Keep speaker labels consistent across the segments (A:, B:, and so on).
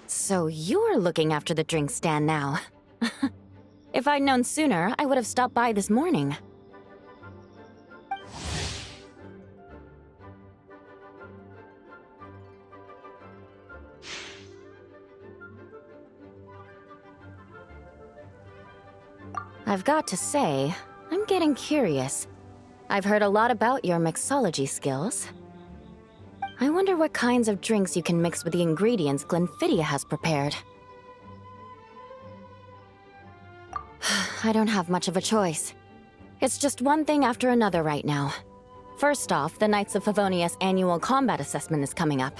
A: So you're looking after the drink stand now. If I'd known sooner, I would have stopped by this morning. I've got to say, I'm getting curious. I've heard a lot about your mixology skills. I wonder what kinds of drinks you can mix with the ingredients Glenfiddich has prepared. I don't have much of a choice. It's just one thing after another right now. First off, the Knights of Favonius annual combat assessment is coming up.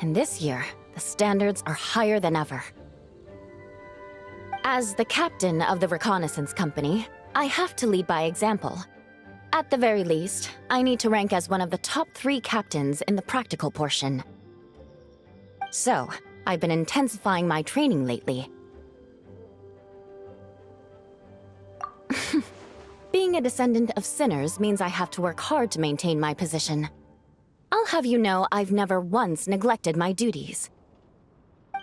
A: And this year, the standards are higher than ever. As the captain of the reconnaissance company, I have to lead by example. At the very least, I need to rank as one of the top 3 captains in the practical portion. So, I've been intensifying my training lately. Being a descendant of sinners means I have to work hard to maintain my position. I'll have you know I've never once neglected my duties.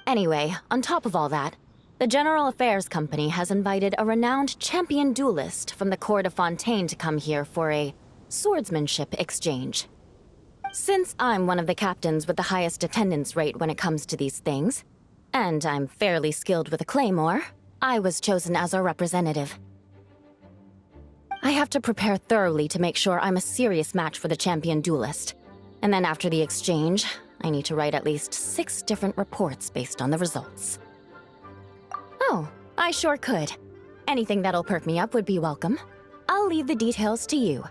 A: Anyway, on top of all that, the General Affairs Company has invited a renowned champion duelist from the Court of Fontaine to come here for a swordsmanship exchange. Since I'm one of the captains with the highest attendance rate when it comes to these things, and I'm fairly skilled with a claymore, I was chosen as a representative. I have to prepare thoroughly to make sure I'm a serious match for the champion duelist. And then after the exchange, I need to write at least 6 different reports based on the results. Oh, I sure could. Anything that'll perk me up would be welcome. I'll leave the details to you.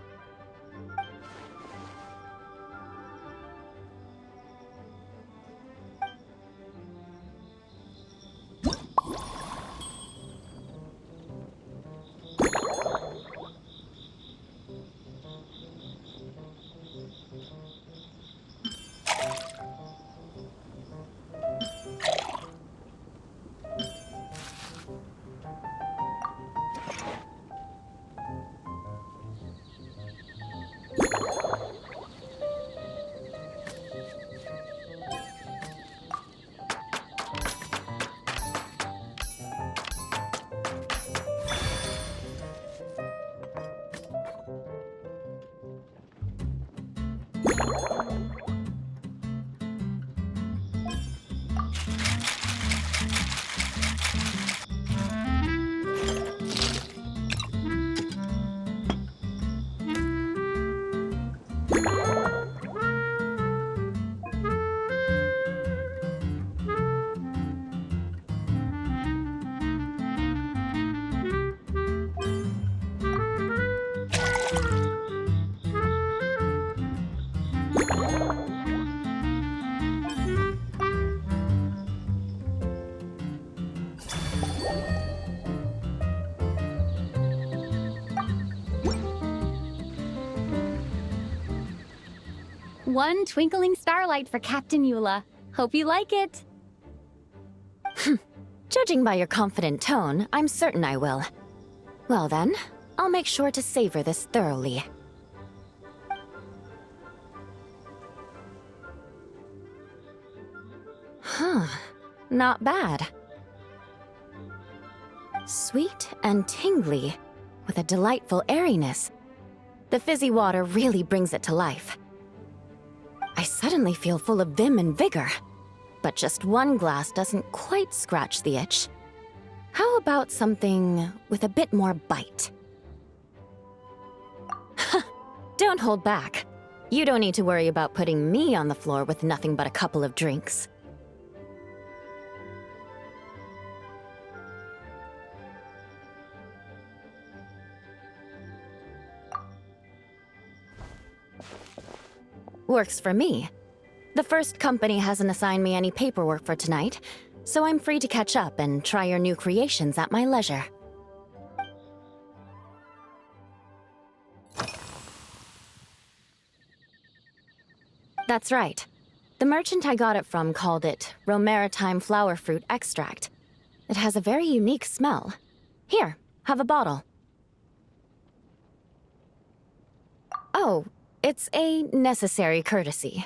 B: One twinkling starlight for Captain Eula. Hope you like it.
A: Judging by your confident tone, I'm certain I will. Well then, I'll make sure to savor this thoroughly. Huh, not bad. Sweet and tingly, with a delightful airiness. The fizzy water really brings it to life. I suddenly feel full of vim and vigor, but just one glass doesn't quite scratch the itch. How about something with a bit more bite? Don't hold back. You don't need to worry about putting me on the floor with nothing but a couple of drinks. Works for me. The first company hasn't assigned me any paperwork for tonight, so I'm free to catch up and try your new creations at my leisure. That's right. The merchant I got it from called it Romaritime flower fruit extract. It has a very unique smell. Here, have a bottle. Oh, it's a necessary courtesy.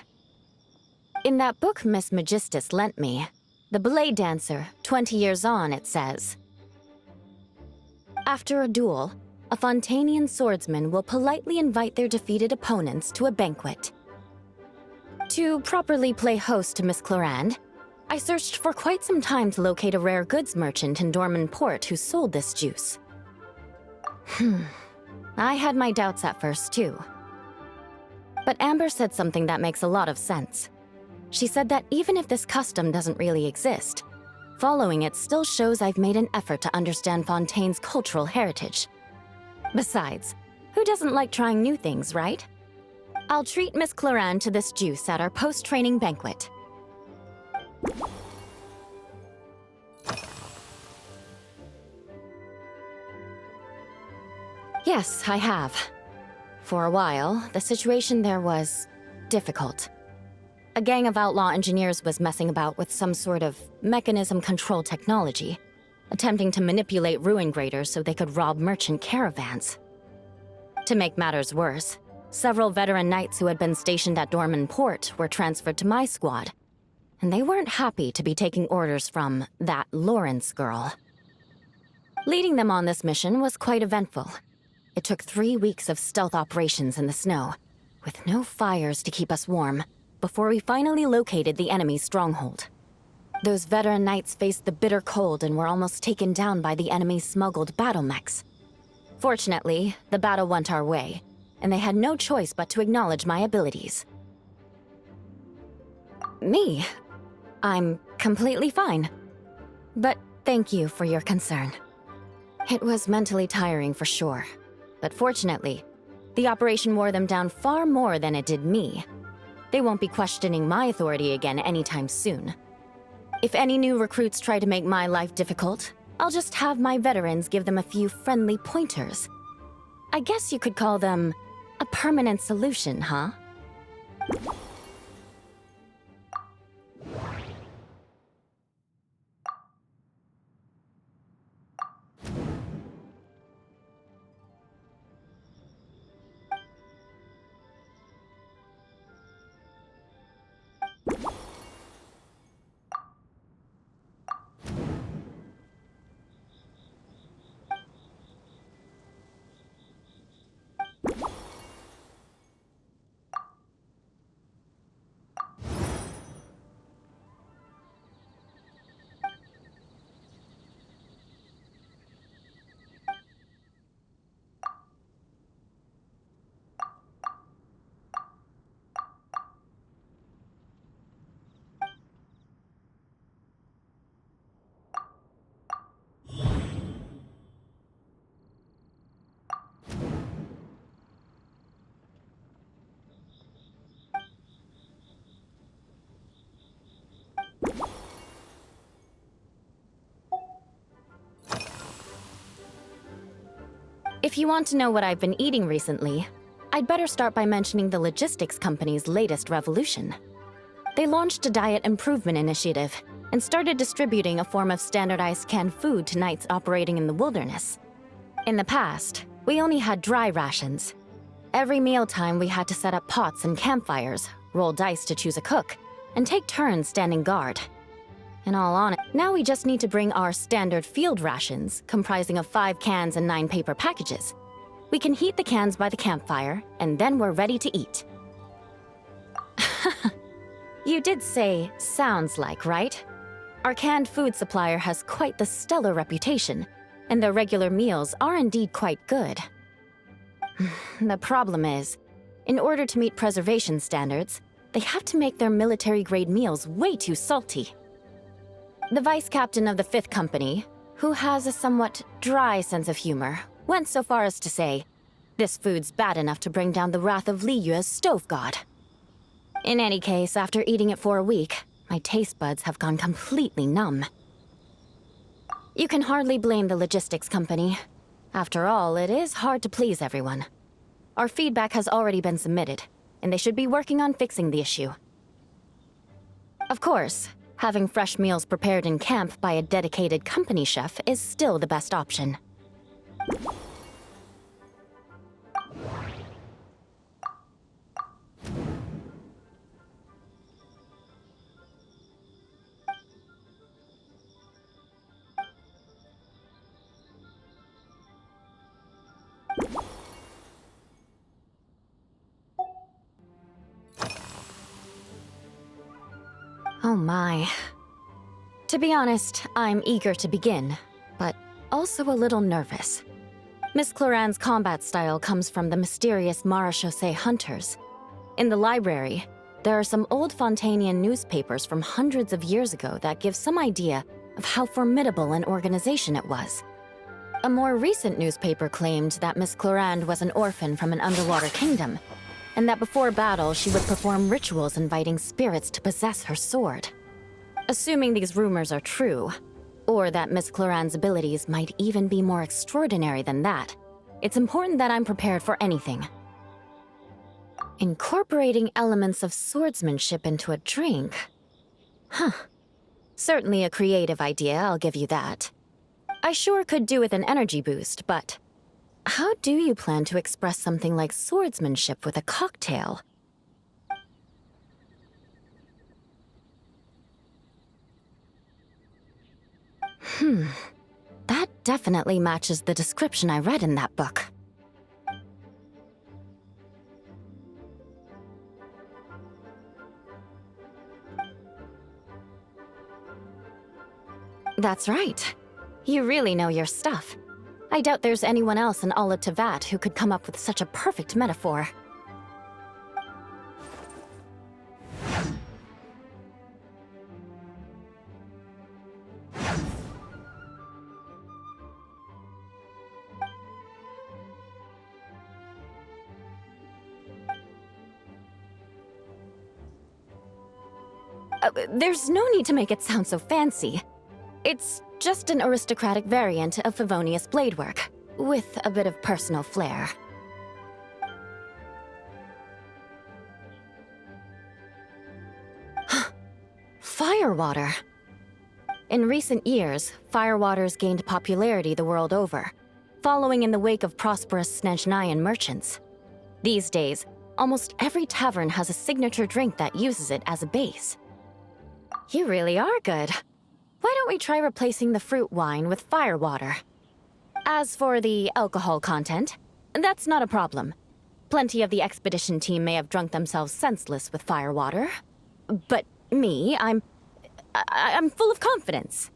A: In that book Miss Magistus lent me, The Blade Dancer, 20 years on, it says, after a duel, a Fontanian swordsman will politely invite their defeated opponents to a banquet. To properly play host to Miss Clorand, I searched for quite some time to locate a rare goods merchant in Dorman Port who sold this juice. I had my doubts at first, too. But Amber said something that makes a lot of sense. She said that even if this custom doesn't really exist, following it still shows I've made an effort to understand Fontaine's cultural heritage. Besides, who doesn't like trying new things, right? I'll treat Miss Clorand to this juice at our post-training banquet. Yes, I have. For a while, the situation there was difficult. A gang of outlaw engineers was messing about with some sort of mechanism control technology, attempting to manipulate ruin graders so they could rob merchant caravans. To make matters worse, several veteran knights who had been stationed at Dorman Port were transferred to my squad, and they weren't happy to be taking orders from that Lawrence girl. Leading them on this mission was quite eventful. It took 3 weeks of stealth operations in the snow, with no fires to keep us warm, before we finally located the enemy's stronghold. Those veteran knights faced the bitter cold and were almost taken down by the enemy's smuggled battle mechs. Fortunately, the battle went our way, and they had no choice but to acknowledge my abilities. Me? I'm completely fine. But thank you for your concern. It was mentally tiring for sure, but fortunately, the operation wore them down far more than it did me. They won't be questioning my authority again anytime soon. If any new recruits try to make my life difficult, I'll just have my veterans give them a few friendly pointers. I guess you could call them a permanent solution, huh? If you want to know what I've been eating recently, I'd better start by mentioning the logistics company's latest revolution. They launched a diet improvement initiative and started distributing a form of standardized canned food to knights operating in the wilderness. In the past, we only had dry rations. Every mealtime we had to set up pots and campfires, roll dice to choose a cook, and take turns standing guard. In all honesty, now we just need to bring our standard field rations, comprising of 5 cans and 9 paper packages. We can heat the cans by the campfire, and then we're ready to eat. You did say, sounds like, right? Our canned food supplier has quite the stellar reputation, and their regular meals are indeed quite good. The problem is, in order to meet preservation standards, they have to make their military-grade meals way too salty. The vice captain of the 5th Company, who has a somewhat dry sense of humor, went so far as to say, this food's bad enough to bring down the wrath of Liyue's stove god. In any case, after eating it for a week, my taste buds have gone completely numb. You can hardly blame the logistics company. After all, it is hard to please everyone. Our feedback has already been submitted, and they should be working on fixing the issue. Of course, having fresh meals prepared in camp by a dedicated company chef is still the best option. Oh my. To be honest, I'm eager to begin, but also a little nervous. Miss Cloran's combat style comes from the mysterious Marechaussee hunters. In the library, there are some old Fontanian newspapers from hundreds of years ago that give some idea of how formidable an organization it was. A more recent newspaper claimed that Miss Cloran was an orphan from an underwater kingdom, and that before battle she would perform rituals inviting spirits to possess her sword. Assuming these rumors are true, or that Miss Cloran's abilities might even be more extraordinary than that, it's important that I'm prepared for anything. Incorporating elements of swordsmanship into a drink? Huh. Certainly a creative idea, I'll give you that. I sure could do with an energy boost, but how do you plan to express something like swordsmanship with a cocktail? That definitely matches the description I read in that book. That's right. You really know your stuff. I doubt there's anyone else in all of Tevat who could come up with such a perfect metaphor. There's no need to make it sound so fancy. It's just an aristocratic variant of Favonius bladework, with a bit of personal flair. Firewater. In recent years, firewaters gained popularity the world over, following in the wake of prosperous Snezhnayan merchants. These days, almost every tavern has a signature drink that uses it as a base. You really are good. Why don't we try replacing the fruit wine with firewater? As for the alcohol content, that's not a problem. Plenty of the expedition team may have drunk themselves senseless with firewater. But me, I'm full of confidence.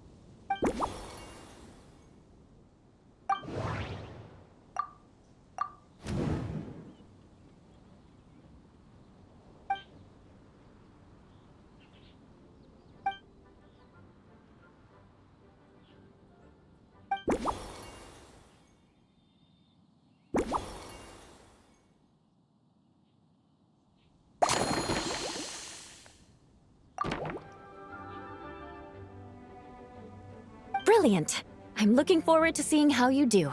A: Brilliant! I'm looking forward to seeing how you do.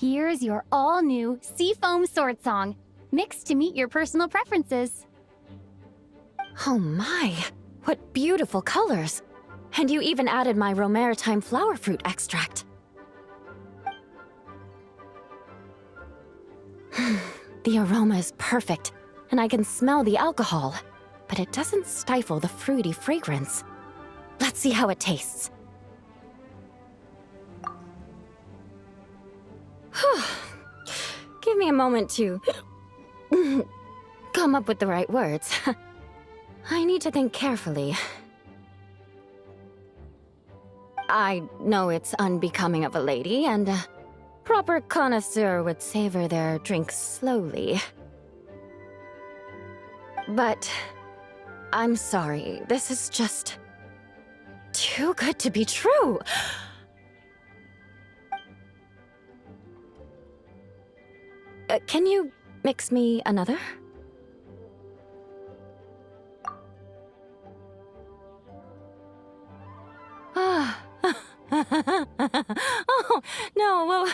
B: Here's your all-new Seafoam Sword Song, mixed to meet your personal preferences.
A: Oh my, what beautiful colors! And you even added my romaritime flower fruit extract. The aroma is perfect, and I can smell the alcohol, but it doesn't stifle the fruity fragrance. Let's see how it tastes. Give me a moment to come up with the right words. I need to think carefully. I know it's unbecoming of a lady, and a proper connoisseur would savor their drinks slowly. But I'm sorry, this is just too good to be true. Can you mix me another? Ah. Oh, no, what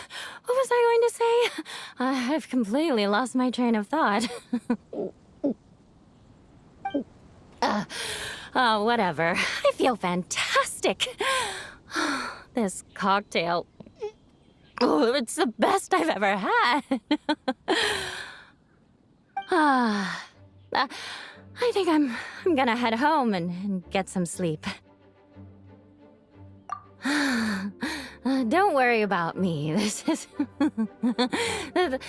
A: was I going to say? I've completely lost my train of thought. Whatever. I feel fantastic. This cocktail... Oh, it's the best I've ever had. I think I'm gonna head home and get some sleep. Don't worry about me. This is the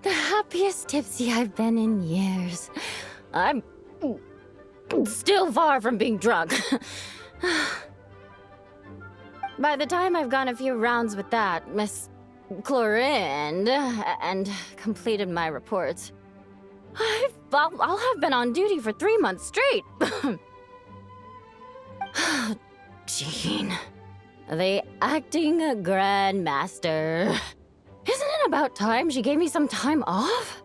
A: happiest tipsy I've been in years. I'm still far from being drunk. By the time I've gone a few rounds with that, Miss Chlorinde, and completed my reports, I'll have been on duty for 3 months straight. Jean, the acting grandmaster. Isn't it about time she gave me some time off?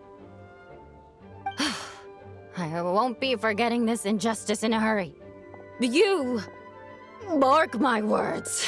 A: I won't be forgetting this injustice in a hurry. You mark my words.